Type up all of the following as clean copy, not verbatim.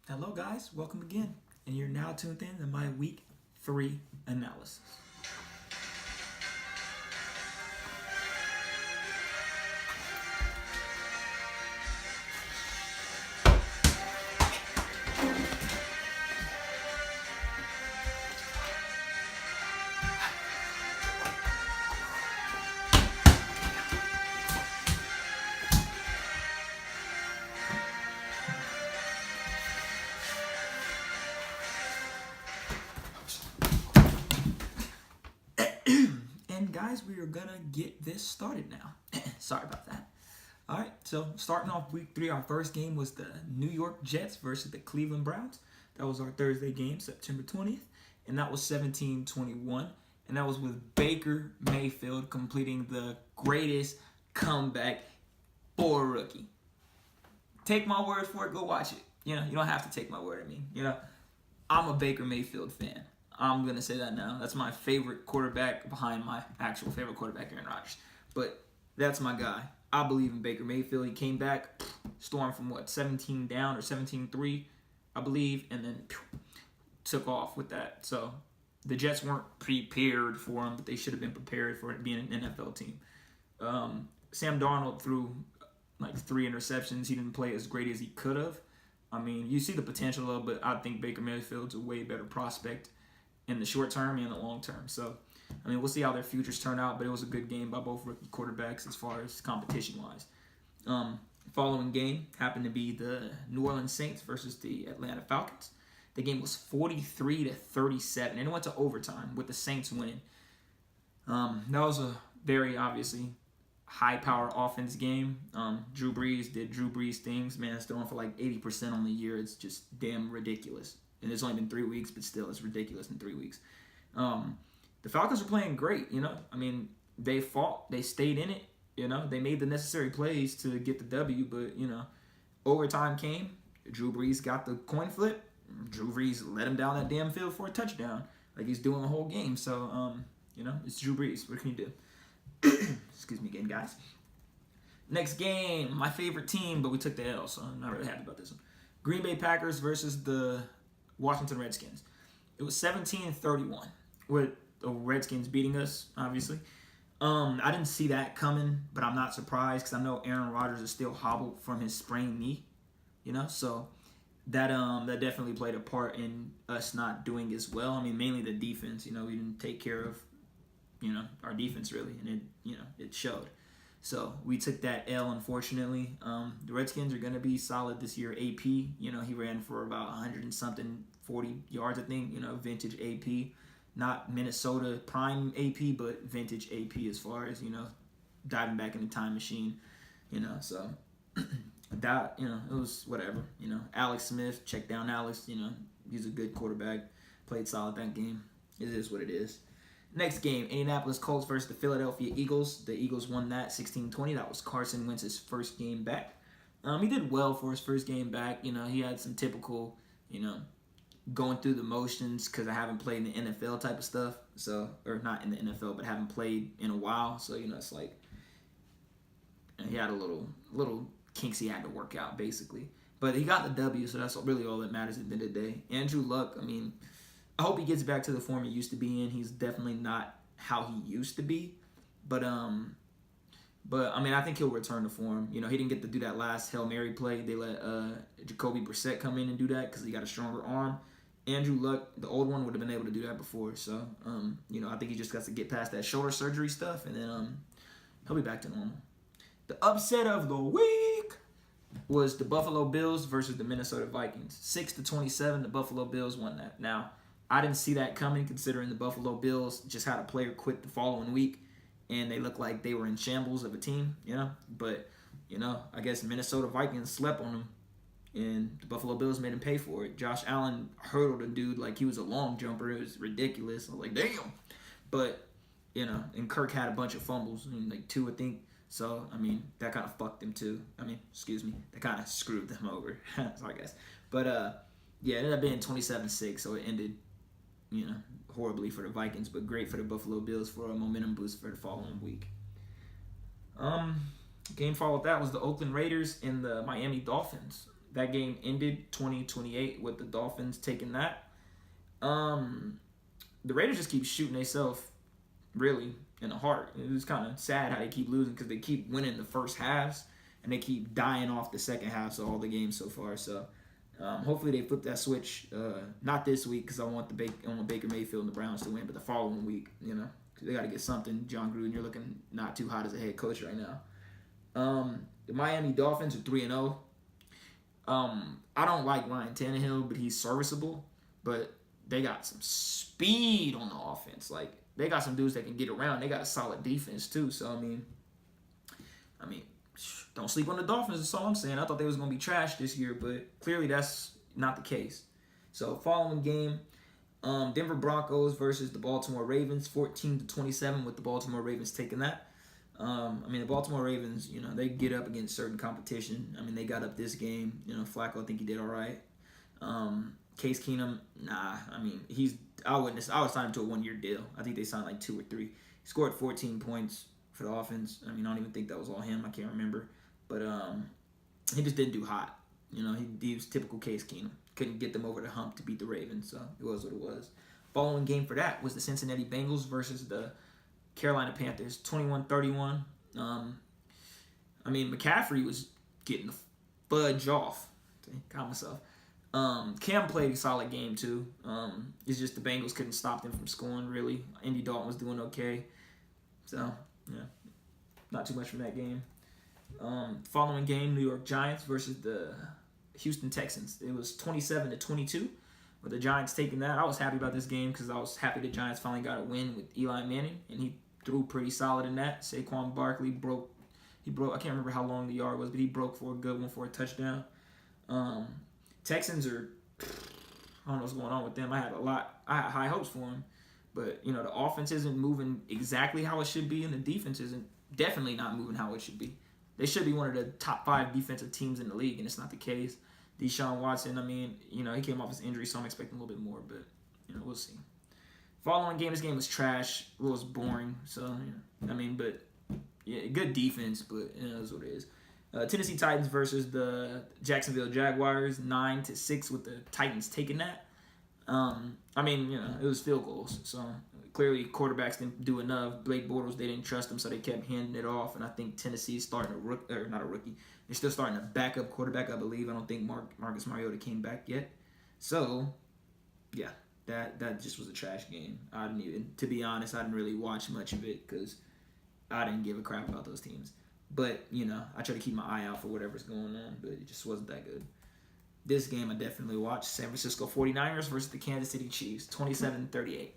Hello guys, welcome again, and you're now tuned in to my Week 3 analysis. And guys, we are gonna get this started now. Sorry about that. All right, so starting off Week 3, our first game was the New York Jets versus the Cleveland Browns. That was our Thursday game, September 20th, and that was 17-21. And that was with Baker Mayfield completing the greatest comeback for a rookie. Take my word for it, go watch it. You don't have to take my word. I'm a Baker Mayfield fan. I'm going to say that now. That's my favorite quarterback behind my actual favorite quarterback, Aaron Rodgers. But that's my guy. I believe in Baker Mayfield. He came back, stormed from 17 down or 17-3, I believe, and then took off with that. So the Jets weren't prepared for him, but they should have been prepared for it being an NFL team. Sam Darnold threw like 3 interceptions. He didn't play as great as he could have. You see the potential of, but I think Baker Mayfield's a way better prospect in the short term and the long term. So, we'll see how their futures turn out, but it was a good game by both rookie quarterbacks as far as competition-wise. Following game happened to be the New Orleans Saints versus the Atlanta Falcons. The game was 43-37, and it went to overtime with the Saints winning. That was a very, obviously, high-power offense game. Drew Brees did Drew Brees things. Man, it's throwing for like 80% on the year. It's just damn ridiculous. And it's only been 3 weeks, but still, it's ridiculous in 3 weeks. The Falcons are playing great, They fought. They stayed in it, They made the necessary plays to get the W, but, overtime came. Drew Brees got the coin flip. Drew Brees let him down that damn field for a touchdown, like he's doing the whole game. So, it's Drew Brees. What can you do? Excuse me again, guys. Next game, my favorite team, but we took the L, so I'm not really happy about this one. Green Bay Packers versus the Washington Redskins. It was 17-31 with the Redskins beating us, obviously. I didn't see that coming, but I'm not surprised because I know Aaron Rodgers is still hobbled from his sprained knee, so that definitely played a part in us not doing as well. Mainly the defense. We didn't take care of our defense really, and it showed. So we took that L, unfortunately. The Redskins are going to be solid this year. AP, he ran for about 100 and something, 40 yards, I think, vintage AP. Not Minnesota prime AP, but vintage AP as far as, diving back in the time machine, So that, it was whatever. Alex Smith, check down Alex, he's a good quarterback. Played solid that game. It is what it is. Next game, Indianapolis Colts versus the Philadelphia Eagles. The Eagles won that 16-20. That was Carson Wentz's first game back. He did well for his first game back. He had some typical, going through the motions because I haven't played in the NFL type of stuff. So, or not in the NFL, but haven't played in a while. So, it's like he had a little kinks he had to work out, basically. But he got the W, so that's really all that matters at the end of the day. Andrew Luck, I hope he gets back to the form he used to be in. He's definitely not how he used to be, but I think he'll return to form. He didn't get to do that last Hail Mary play. They let Jacoby Brissett come in and do that because he got a stronger arm. Andrew Luck, the old one, would have been able to do that before. So, I think he just got to get past that shoulder surgery stuff, and then he'll be back to normal. The upset of the week was the Buffalo Bills versus the Minnesota Vikings. 6-27, the Buffalo Bills won that. Now, I didn't see that coming considering the Buffalo Bills just had a player quit the following week and they looked like they were in shambles of a team, But, I guess Minnesota Vikings slept on them and the Buffalo Bills made him pay for it. Josh Allen hurdled a dude like he was a long jumper. It was ridiculous. I was like, damn. But, and Kirk had a bunch of fumbles, like 2, I think. So, that kind of fucked him too. That kind of screwed them over, so I guess. But, it ended up being 27-6, so it ended horribly for the Vikings, but great for the Buffalo Bills for a momentum boost for the following week. Game followed that was the Oakland Raiders and the Miami Dolphins. That game ended 20-28 with the Dolphins taking that. The Raiders just keep shooting themselves really in the heart. It was kind of sad how they keep losing because they keep winning the first halves and they keep dying off the second halves of all the games so far. So hopefully they flip that switch. Not this week because I want Baker Mayfield and the Browns to win, but the following week, they got to get something. John Gruden, you're looking not too hot as a head coach right now. The Miami Dolphins are 3-0. I don't like Ryan Tannehill, but he's serviceable. But they got some speed on the offense. Like, they got some dudes that can get around. They got a solid defense, too. So, I mean, don't sleep on the Dolphins. That's all I'm saying. I thought they was going to be trash this year, but clearly that's not the case. So, following game, Denver Broncos versus the Baltimore Ravens, 14-27 with the Baltimore Ravens taking that. The Baltimore Ravens, they get up against certain competition. They got up this game. Flacco, I think he did all right. Case Keenum, nah. I would sign him to a 1-year deal. I think they signed like 2 or 3. He scored 14 points for the offense. I don't even think that was all him. I can't remember. But he just didn't do hot. He was typical Case Keenum. Couldn't get them over the hump to beat the Ravens, so it was what it was. Following game for that was the Cincinnati Bengals versus the Carolina Panthers, 21-31. McCaffrey was getting the fudge off. Got myself. Cam played a solid game too. It's just the Bengals couldn't stop them from scoring, really. Andy Dalton was doing okay. So, yeah, not too much from that game. Following game, New York Giants versus the Houston Texans. It was 27-22 with the Giants taking that. I was happy about this game because I was happy the Giants finally got a win with Eli Manning, and he threw pretty solid in that. Saquon Barkley broke. I can't remember how long the yard was, but he broke for a good one for a touchdown. Texans are, I don't know what's going on with them. I had high hopes for them, but the offense isn't moving exactly how it should be, and the defense isn't definitely not moving how it should be. They should be one of the top 5 defensive teams in the league, and it's not the case. Deshaun Watson, he came off his injury, so I'm expecting a little bit more, but we'll see. Following game, this game was trash. It was boring, so but yeah, good defense, but that's what it is. Tennessee Titans versus the Jacksonville Jaguars, 9-6 with the Titans taking that. It was field goals, so clearly quarterbacks didn't do enough. Blake Bortles, they didn't trust him, so they kept handing it off. And I think Tennessee's starting not a rookie. They're still starting a backup quarterback, I believe. I don't think Marcus Mariota came back yet. So, yeah, that just was a trash game. To be honest, I didn't really watch much of it because I didn't give a crap about those teams. But, I try to keep my eye out for whatever's going on, but it just wasn't that good. This game I definitely watched. San Francisco 49ers versus the Kansas City Chiefs, 27-38.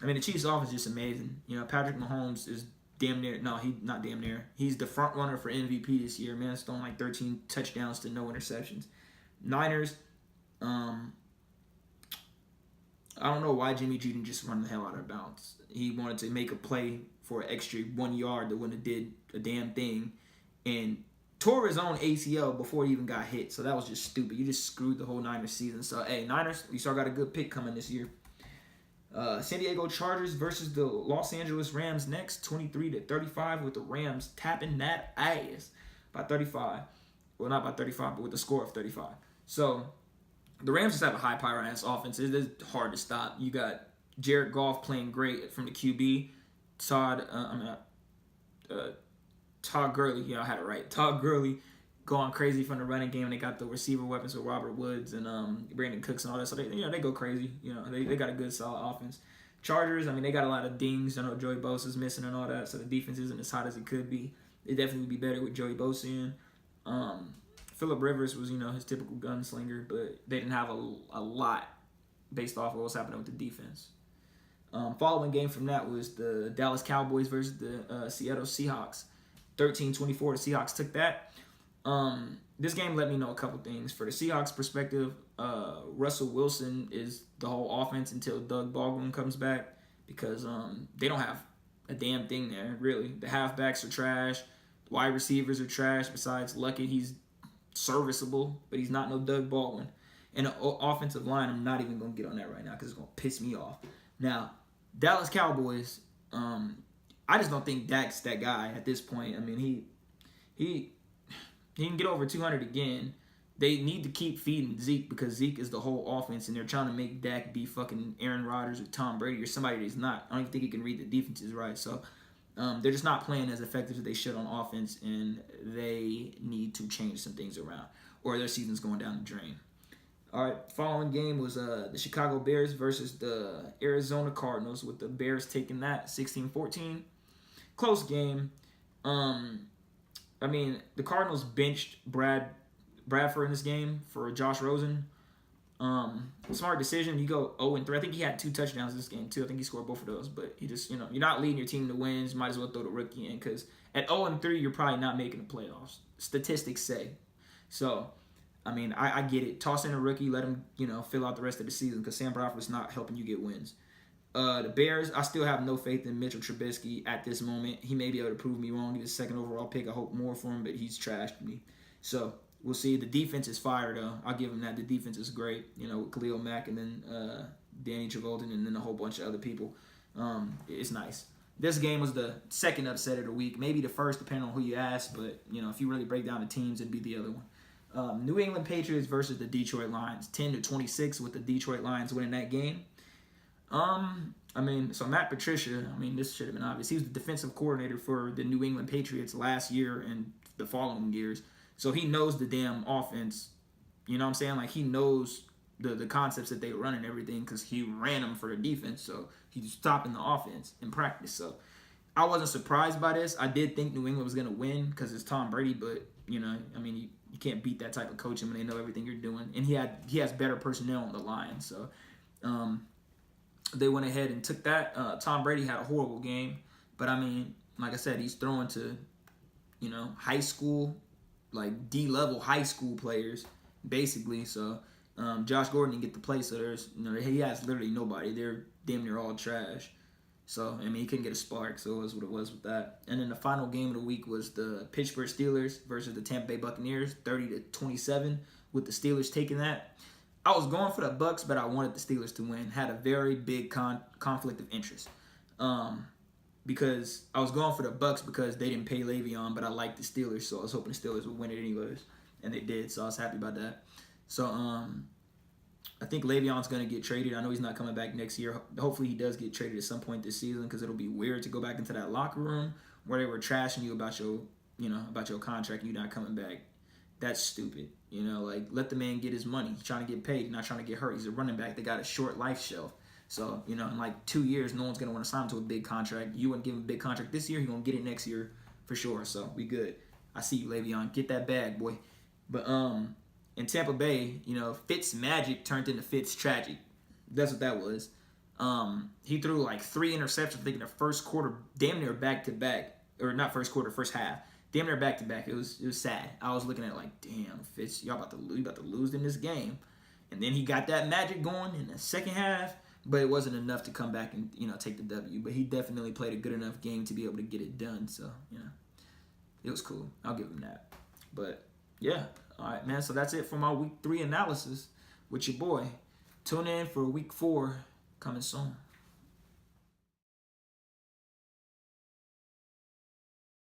The Chiefs' offense is just amazing. Patrick Mahomes is not damn near. He's the front runner for MVP this year. Man, throwing like 13 touchdowns to no interceptions. Niners, I don't know why Jimmy G didn't just run the hell out of bounds. He wanted to make a play for an extra 1 yard that wouldn't have did a damn thing, and tore his own ACL before he even got hit. So that was just stupid. You just screwed the whole Niners season. So, hey, Niners, we still got a good pick coming this year. San Diego Chargers versus the Los Angeles Rams next, 23-35 with the Rams tapping that ass by 35. Well, not by 35, but with the score of 35. So, the Rams just have a high-power ass offense. It is hard to stop. You got Jared Goff playing great from the QB. Todd Gurley, I had it right. Todd Gurley going crazy from the running game. They got the receiver weapons with Robert Woods and Brandon Cooks and all that. So they go crazy. They got a good solid offense. Chargers, they got a lot of dings. I know Joey Bosa's missing and all that, so the defense isn't as hot as it could be. It definitely would be better with Joey Bosa in. Phillip Rivers was his typical gunslinger, but they didn't have a lot based off of what was happening with the defense. Following game from that was the Dallas Cowboys versus the Seattle Seahawks. 13-24, the Seahawks took that. This game let me know a couple things. For the Seahawks perspective, Russell Wilson is the whole offense until Doug Baldwin comes back because they don't have a damn thing there, really. The halfbacks are trash. The wide receivers are trash. Besides Luckett, he's serviceable, but he's not no Doug Baldwin. And the offensive line, I'm not even going to get on that right now because it's going to piss me off. Now, Dallas Cowboys, I just don't think Dak's that guy at this point. He can get over 200 again. they need to keep feeding Zeke because Zeke is the whole offense, and they're trying to make Dak be fucking Aaron Rodgers or Tom Brady or somebody that's not. I don't even think he can read the defenses right. So they're just not playing as effective as they should on offense, and they need to change some things around, or their season's going down the drain. All right, following game was the Chicago Bears versus the Arizona Cardinals, with the Bears taking that 16-14. Close game. I mean, the Cardinals benched Bradford in this game for Josh Rosen. Smart decision. You go 0-3. I think he had 2 touchdowns this game too. I think he scored both of those. But he just, you're not leading your team to wins. You might as well throw the rookie in, because at 0-3, you're probably not making the playoffs. Statistics say. So, I mean, I get it. Toss in a rookie, let him, fill out the rest of the season, because Sam Bradford's not helping you get wins. The Bears, I still have no faith in Mitchell Trubisky at this moment. He may be able to prove me wrong. He's a 2nd overall pick. I hope more for him, but he's trashed me. So, we'll see. The defense is fire, though. I'll give him that. The defense is great, with Khalil Mack and then Danny Trevolta and then a whole bunch of other people. It's nice. This game was the 2nd upset of the week. Maybe the first, depending on who you ask. But, if you really break down the teams, it'd be the other one. New England Patriots versus the Detroit Lions, 10-26, with the Detroit Lions winning that game. So Matt Patricia, this should have been obvious. He was the defensive coordinator for the New England Patriots last year and the following years. So he knows the damn offense. You know what I'm saying? Like, he knows the concepts that they run and everything, because he ran them for the defense. So he's stopping the offense in practice. So I wasn't surprised by this. I did think New England was going to win because it's Tom Brady, but, you can't beat that type of coaching when they know everything you're doing. And he has better personnel on the line. So they went ahead and took that. Tom Brady had a horrible game. But, like I said, he's throwing to, high school, like D-level high school players, basically. So Josh Gordon didn't get to play. So there's, he has literally nobody. They're damn near all trash. So, he couldn't get a spark, so it was what it was with that. And then the final game of the week was the Pittsburgh Steelers versus the Tampa Bay Buccaneers, 30-27, with the Steelers taking that. I was going for the Bucs, but I wanted the Steelers to win. Had a very big conflict of interest. Because I was going for the Bucs because they didn't pay Le'Veon, but I liked the Steelers, so I was hoping the Steelers would win it anyways. And they did, so I was happy about that. So, I think Le'Veon's going to get traded. I know he's not coming back next year. Hopefully he does get traded at some point this season, because it'll be weird to go back into that locker room where they were trashing you about your contract and you not coming back. That's stupid. Let the man get his money. He's trying to get paid. He's not trying to get hurt. He's a running back. They got a short life shelf. So, in like 2 years, no one's going to want to sign him to a big contract. You wouldn't give him a big contract this year. He's going to get it next year for sure. So, we good. I see you, Le'Veon. Get that bag, boy. But, in Tampa Bay, Fitz magic turned into Fitz tragic. That's what that was. He threw like 3 interceptions, I think, in the first quarter, damn near back-to-back. Or not first quarter, first half. Damn near back-to-back. It was sad. I was looking at it like, damn, Fitz, y'all about to lose in this game. And then he got that magic going in the second half, but it wasn't enough to come back and, take the W. But he definitely played a good enough game to be able to get it done. So, it was cool. I'll give him that. But, yeah. All right, man. So that's it for my week 3 analysis with your boy. Tune in for week 4 coming soon.